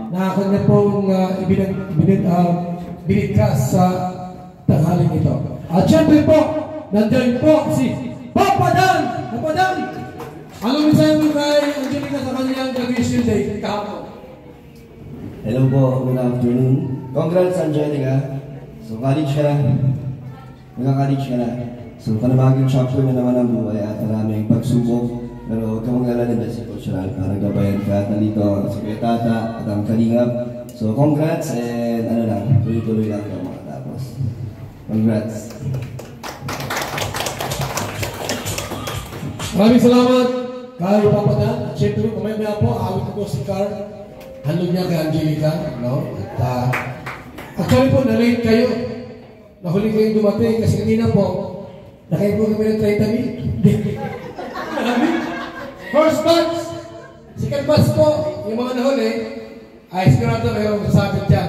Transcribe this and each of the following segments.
na kanya pong binigkas sa tanghaling ito. At syempre po, nandiyan po si Papa Dan! Papa Dan! Anong mensahe mo kay Angelica sa kanyang graduation day kahapon? Hello po, good afternoon. Congrats Angelica. So college ka na. Nagka-college ka na. So panabagong chapter na naman ang buhay at maraming pagsubok. Pero huwag ka mag-alala dyan si Coach Ral. Para gabayan ka at nandito si Kuya Tata at ang Kalingap. So congrats and ano lang, tuloy-tuloy lang ka makatapos. Congrats. Maraming salamat kay Papa Dan. At syempre, kumaya po, awit ko si Carl. Handog niya kay Angelica. No? At actually po, na-late kayo. Nahuli kayong dumating kasi kanina po, nakain po kami ng 30 minutes. First batch! Second batch po, yung mga nahuli, ay sigurado mayroong sasabit dyan.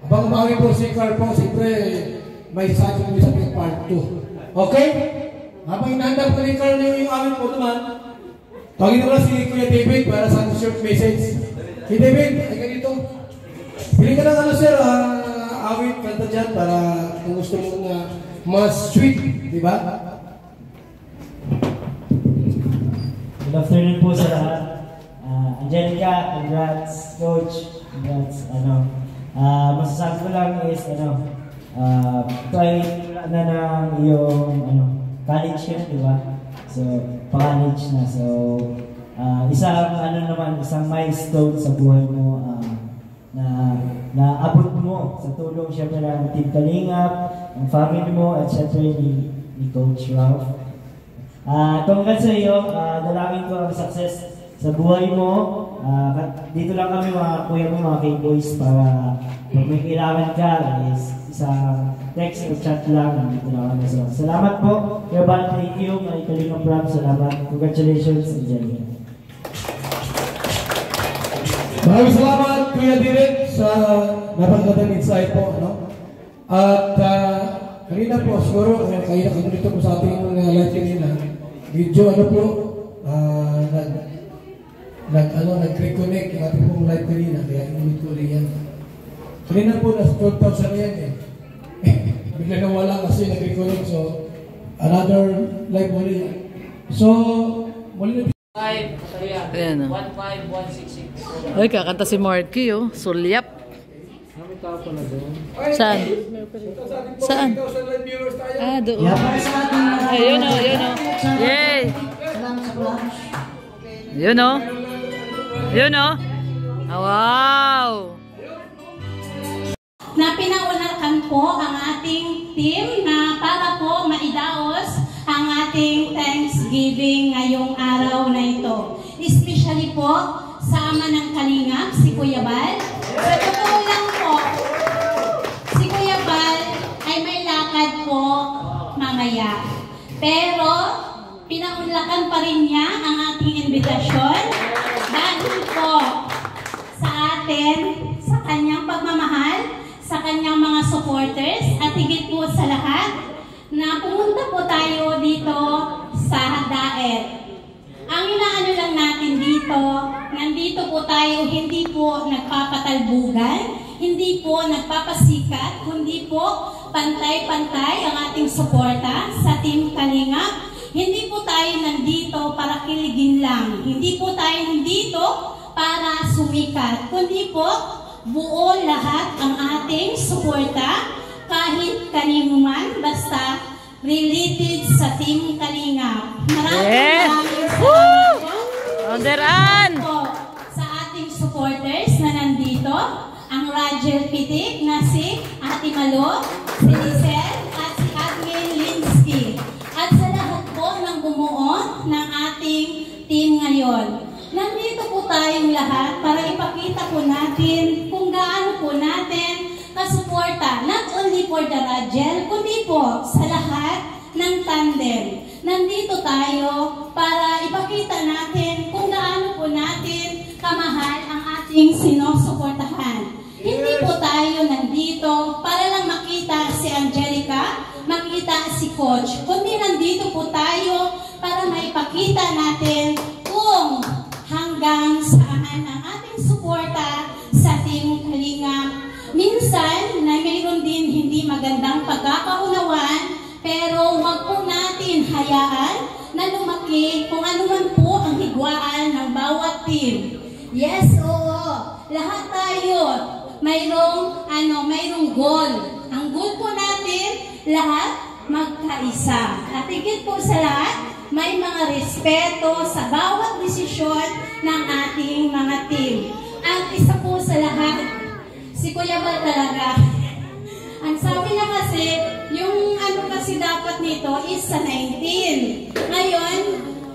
Abang umawi po si Carl po, siyempre may sasabit mo sa part 2. Okay? Habang inanda po ni Carl yung amin po naman, tawagin naman si Kuya David para sa short message. Kuya David, ay ka dito. Pili ka ng ano sir, awit, kanta dyan para kung gusto mong mas sweet, di ba? Good afternoon po sa lahat. Angelica, congrats. Coach, congrats. Masasabi ko lang is, ito ay na ng iyong, college yun, di ba? So, pa-college na. So, isang milestone sa buhay mo na abot mo sa tulong siyempre ng Team Kalingap, ng family mo, at siyempre ni Coach Ralph. Congrats sa iyo, dalangin ko ang success sa buhay mo. Dito lang kami mga kuya mo, mga K-boys, para pag may kailangan ka, is isang text o chat lang, dito lang kami. So, salamat po, Kuya Bal, thank you, may Kalingap Ralph, salamat, congratulations, Angelica. Maraming salamat, Kuya Direk, sa napagandang insight po. At kanina po, siguro, kaya dito po sa ating live kanina, medyo nag-reconnect yung ating pong live kanina, kaya inulit ko rin yan. Kanina po, nasa 12,000 na yan eh. Bigla na wala kasi nag-reconnect, so another live muli. So, muli na 15166. Ay, kakanta si Marky, oh. Sulyap. Saan? Saan? Doon. Ayun, oh, yun, oh. Yay! Yun, oh. Yun, oh. Wow! Na pinaunahan po ang ating team na para po maidaos ang ating Thanksgiving ngayong araw na ito. Especially po sa ama ng Kalingap, si Kuya Bal. Sa totoo lang po, si Kuya Bal ay may lakad po mamaya. Pero pinaunlakan pa rin niya ang ating imbitasyon dahil po sa atin, sa kanyang pagmamahal, sa kanyang mga supporters, at higit po sa lahat na pumunta po tayo dito sa Daet. Ang inaano lang natin dito, nandito po tayo hindi po nagpapatalbugan, hindi po nagpapasikat, kundi po pantay-pantay ang ating suporta sa Team Kalingap. Hindi po tayo nandito para kiligin lang, hindi po tayo nandito para sumikat, kundi po buo lahat ang ating suporta, kahit kanino man, basta related sa Team Kalingap. Maraming salamat po sa ating supporters na nandito, ang Roger Pitik na si Ate Malo, si Lizelle, at si Admin Linsky. At sa lahat po ng bumuo ng ating team ngayon. Nandito po tayong lahat para ipakita po natin kung gaano po natin kasuporta, not only for the Rajel, kundi po sa lahat ng tandem. Nandito tayo para ipakita natin kung gaano po natin kamahal ang ating sinusuportahan. Hindi po tayo nandito para lang makita si Angelica, makita si Coach, kundi nandito po tayo para maipakita natin kung hanggang saan ang ating suporta sa team hayaan na lumaki kung ano man po ang higwaan ng bawat team. Yes, oo. Lahat tayo mayroong goal. Ang goal po natin, lahat magkaisa. At higit po sa lahat, may mga respeto sa bawat desisyon ng ating mga team. At isa po sa lahat, si Kuya Bal talaga. Ang sabi niya kasi, yung ano kasi dapat nito is sa 19. Ngayon,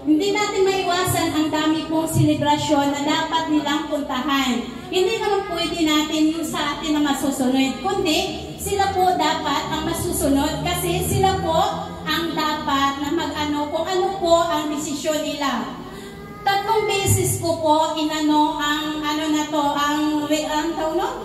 hindi natin maiwasan ang dami pong selebrasyon na dapat nilang puntahan. Hindi naman pwede natin yung sa atin na masusunod, kundi sila po dapat ang masusunod kasi sila po ang dapat na mag-ano kung ano po ang desisyon nila. 3 beses ko po inano ang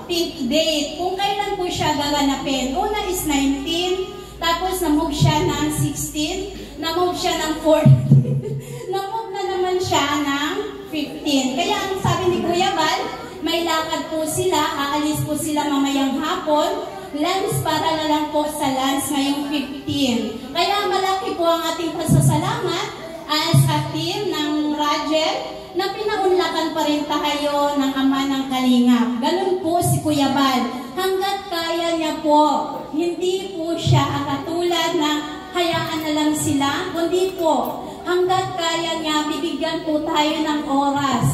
pink date. Kung kailan po siya gaganapin. Una is 19, tapos na-move siya ng 16, na-move siya ng 14, na-move na naman siya ng 15. Kaya ang sabi ni Kuya Bal, may lakad po sila, aalis po sila mamayang hapon, lunch para na lang po sa lunch ngayong 15. Kaya malaki po ang ating pasasalamat as a team ng Rajel na pinaunlakan pa rin tayo ng Ama ng Kalingap. Ganun po si Kuya Bal. Hanggat kaya niya po, hindi po siya katulad na hayaan na lang sila, kundi po, hanggat kaya niya, bibigyan po tayo ng oras.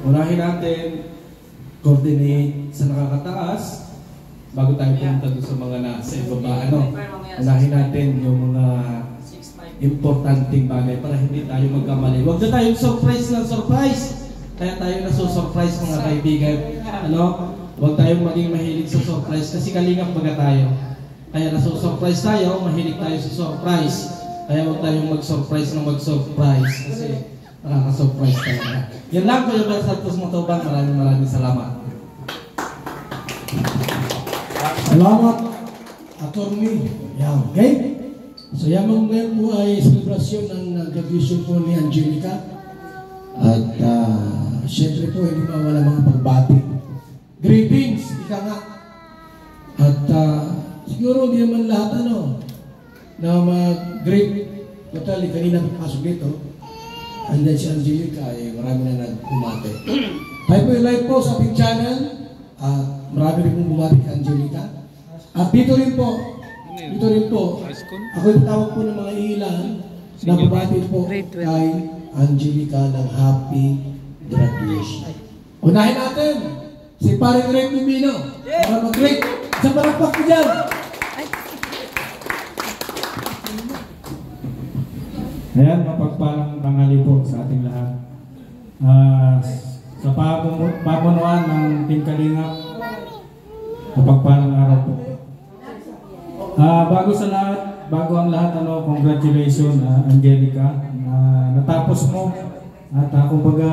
Unahin natin, coordinate sa nakakataas, bago tayo pumunta doon sa mga nasa ibaba. Unahin natin yung mga importanteng bagay para hindi tayo magkamali. Huwag na tayong surprise ng surprise. Kaya tayo nasusurprise mga kaibigan. Huwag tayong maging mahilig sa surprise kasi kalingap baga tayo. Kaya nasusurprise tayo, mahilig tayo sa surprise. Kaya huwag tayong mag-surprise ng mag-surprise kasi nakaka-surprise tayo. Yan lang, Kuya Bal Santos Matubang. Maraming salamat. Salamat, Atty. Yan, okay? So yan ngayon po ay celebration ng graduation po ni Angelica. At syempre po hindi mawala mga pagbati. Greetings, ika nga. At siguro hindi naman lahat na mag-greet. Totally, kanina pasok dito. And then si Angelica ay marami na nagpumate. Tayo po yung live po sa ating channel. Marami rin pong bumati kay Angelica. At dito rin po, ako yung tawag po ng mga ilan na bumati po kay Angelica ng happy graduation. Unahin natin si Paring Ray Lumino. Para mag-greet. Sa palakpak ko dyan. Ayan, mapagpalang tanghali po sa ating lahat. Sa pamunuan ng Team Kalingap, mapagpalang araw po. Bago ang lahat, congratulations Angelica, natapos mo at kumbaga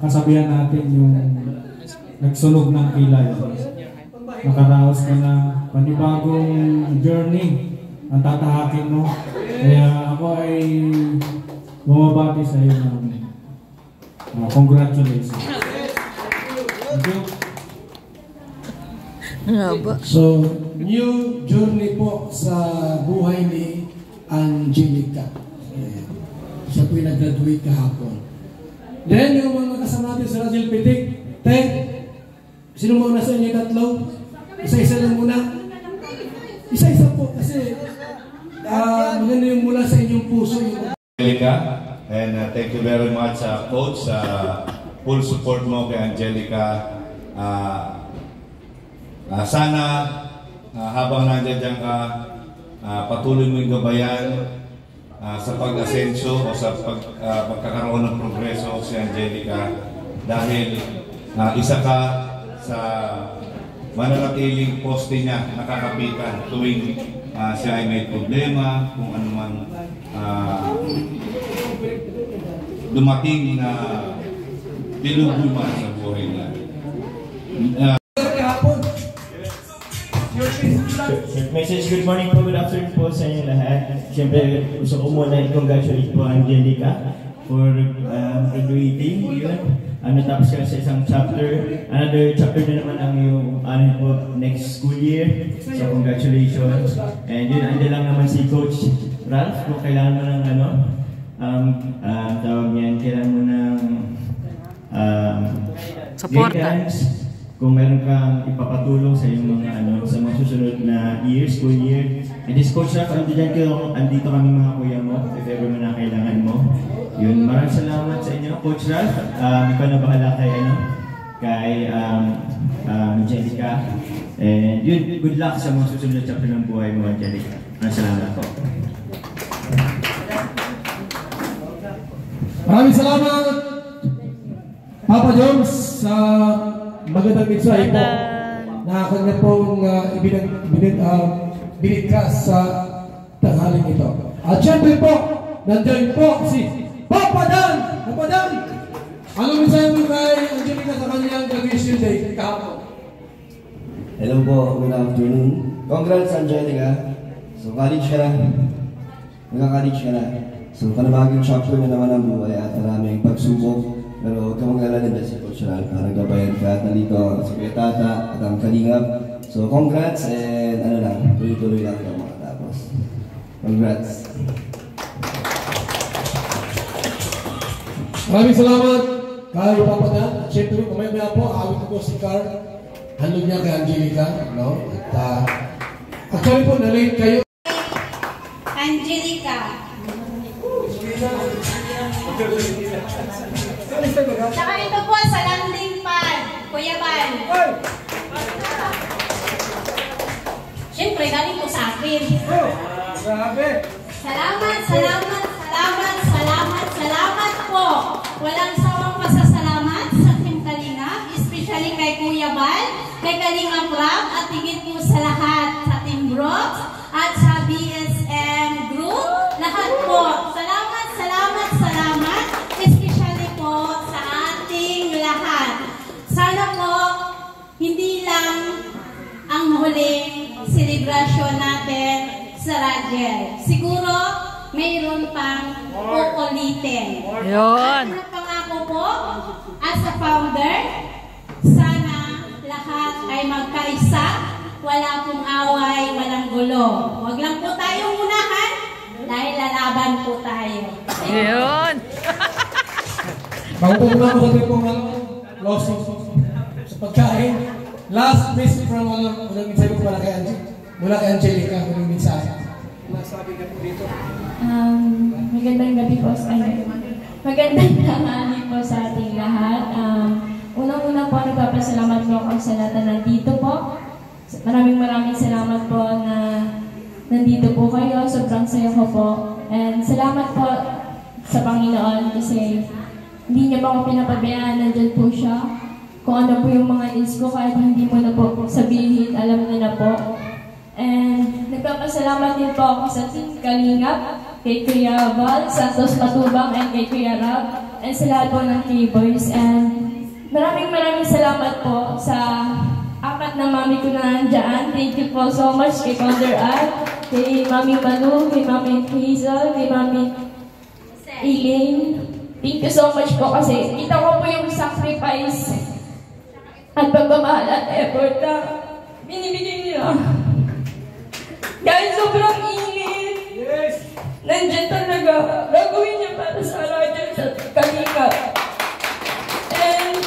kasabihan natin yung nagsunog ng kilay. Nakaraos ka na panibagong journey ang tatahakin mo. Kaya ako ay bumabati sa iyo ng congratulations. Thank you. So, new journey po sa buhay ni Angelica. Siya po yung nag-graduate kahapon. Then, yung mga kasama natin sa Rajel Pitik, sino muna sa inyo tatlo? Isa-isa lang muna. Isa-isa po kasi maganda yung mula sa inyong puso. Angelica, and thank you very much Coach sa full support mo kay Angelica. Sana habang nandiyan ka, patuloy mo yung gabayan sa pag-asenso o sa pagkakaroon ng progreso si Angelica dahil isa ka sa mananatiling poste niya nakakapitan tuwing siya ay may problema, kung ano man dumating na dilugulman sa buhay niya. Message, good morning po, good afternoon po sa inyo lahat. Siyempre, gusto ko muna i-congratulate po Angelica for graduating. Natapos ka sa isang chapter. Another chapter na naman ang yung po next school year. So, congratulations. And yun, andyan lang naman si Coach Ralph, kung kailangan mo ng tawag niyan, kailangan mo ng guidance, kung meron kang ipapatulong sa iyong mga sa mga susunod na school year. And this Coach Ralph, andito kami mga kuya mo, if ever mo na kailangan mo. Yun, maraming salamat sa inyo, Coach Ralph. Ikaw na bahala kay Angelica. And yun, good luck sa mga susunod na chapter ng buhay mo, Angelica. Maraming salamat po. Maraming salamat, Papa Jones, sa magandang mensahe po na kanya pong binigkas sa tanghaling ito. At syempre po, nandiyan po si Papa Dan! Papa Dan! Anong mensahe mo kay Angelica sa kanyang graduation day kahapon? Hello po, good afternoon. Congrats, Angelica. So, college ka na. Nagka-college ka na. So, panabaging chapter na naman ang buhay at maraming pagsubok. Pero huwag kang mag-alala dyan si Coach Ralph. Nagabayan ka at nandito si Kuya Tata at ang Kalingap. So, congrats and tuloy-tuloy lang ito makatapos. Congrats. Maraming salamat kay Papa Dan. At syempre, kumaya po, awit ko si Carl. Handog niya kay Angelica. No? At actually po, na-late kayo. Angelica. Saka ito po sa landing pad, Kuya Ban. Siyempre, galing po sa akin. Salamat po. Walang sawang pasasalamat sa Team Kalingap, especially kay Kuya Ban, kay Kalingap Rap, at higit po sa lahat sa Team Brooks at sa BSM Group. Lahat po. Salamat. Especially po sa ating lahat. Sana po, hindi lang ang huling celebration natin sa Radiel. Siguro, mayroon pang uulitin. Yun. At pangako po, as a founder, sana lahat ay magkaisa, wala pong away, walang gulo. Huwag lang po tayong unahan, dahil lalaban po tayo. Yun. Bago po muna ako sabi pong lawsuit sa pagkain. Last message from unang mensahe ko mula kay Angelica, unang mensahe. Masabi ka po dito. Magandang gabi po sa magandang tanghali po sa ating lahat. Unang-una po, nagpapasalamat po ako sa lahat na nandito po. Maraming salamat po na nandito po kayo. Sobrang saya ko po. And salamat po sa Panginoon kasi hindi niya pa ako pinapabayaan. Nandyan po siya. Kung ano po yung mga needs ko, kahit hindi mo na po sabihin, alam na po. And nagpapasalamat din po ako sa Team Kalingap, kay Kuya Val, Santos Matubang, and kay Kuya Rab, and sa lahat po ng K-Boys. And maraming salamat po sa apat na mami ko na nandyan. Thank you po so much kay Founder Ad, kay Mami Manu, kay Mami Hazel, kay Mami Elaine. Thank you so much po kasi kita ko po yung sacrifice at pagmamahal at effort na binibigay nila. Dahil sobrang init, nandiyan talaga, gagawin niya para sa Radiel sa Kalingap. And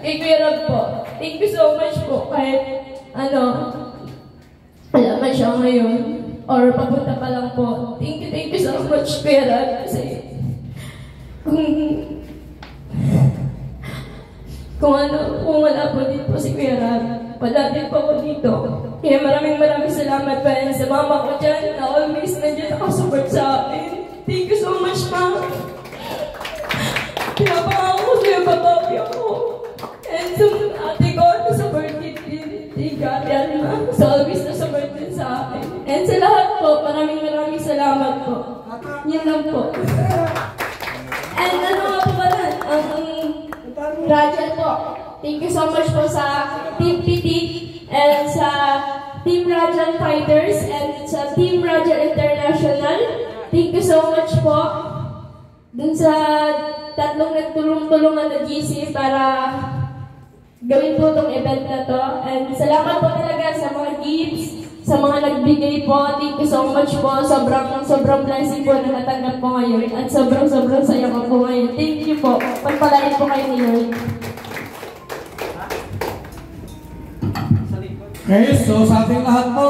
kay Kuya Rab po, thank you so much po kahit wala man siya ngayon or papunta pa lang po. Thank you so much Kuya Rab kasi kung wala po din po si Kuya Rab, wala din po ako dito. Kaya maraming salamat pa rin sa mama ko dyan na always nandiyan nakasupport sa akin. Thank you so much, Ma. Pinapangako ko sa'yo, babawi ako. And sa ate ko, sa birthday din, Ate Ma, so always nasupport din sa akin. And sa lahat po, maraming salamat po. Yan lang po. And nga po pala, Radiel po. Thank you so much po sa Team PT and sa Team Radiel Fighters and sa Team Radiel International. Thank you so much po dun sa tatlong nagtulong-tulungan na GC para gawin po itong event na to. And salamat po talaga sa mga gifts, Sa mga nagbigay po, thank you so much po. Sobrang blessing po na natanggap ko ngayon. At sobrang saya ko po ngayon. Thank you po. Pagpalain po kayo ni Lord. Okay, so sa ating lahat po,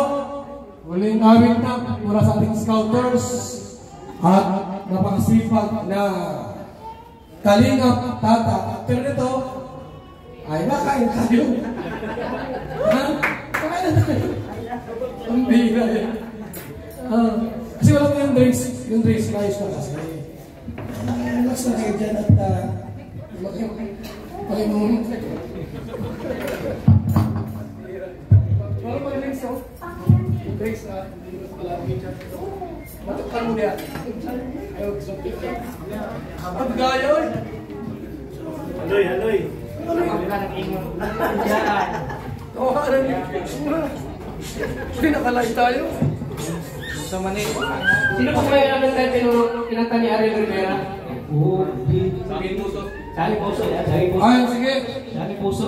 huling awit na mula sa ating scouters at napakasipag na Kalingap Tata. Pero nito, ay makain tayo. Ha? Makain na tayo. Ang bira eh. Kasi wala po yung drinks ayos na kasi. Relax na kayo dyan at pakimunod. Wala pa yung drinks oh. Yung drinks na hindi mo palagi dyan. Matukan mo niya. Ayaw gusto ko. Ang gaya eh. Aloy. Ang ka nag-ingon. Tawaran niya. Hindi nakalay tayo. Sa Manila. Sino po kayo namin tayo pinanta ni Ariel Rivera? Oo. Sabihin puso. Sali puso. Ay, sige. Sali puso.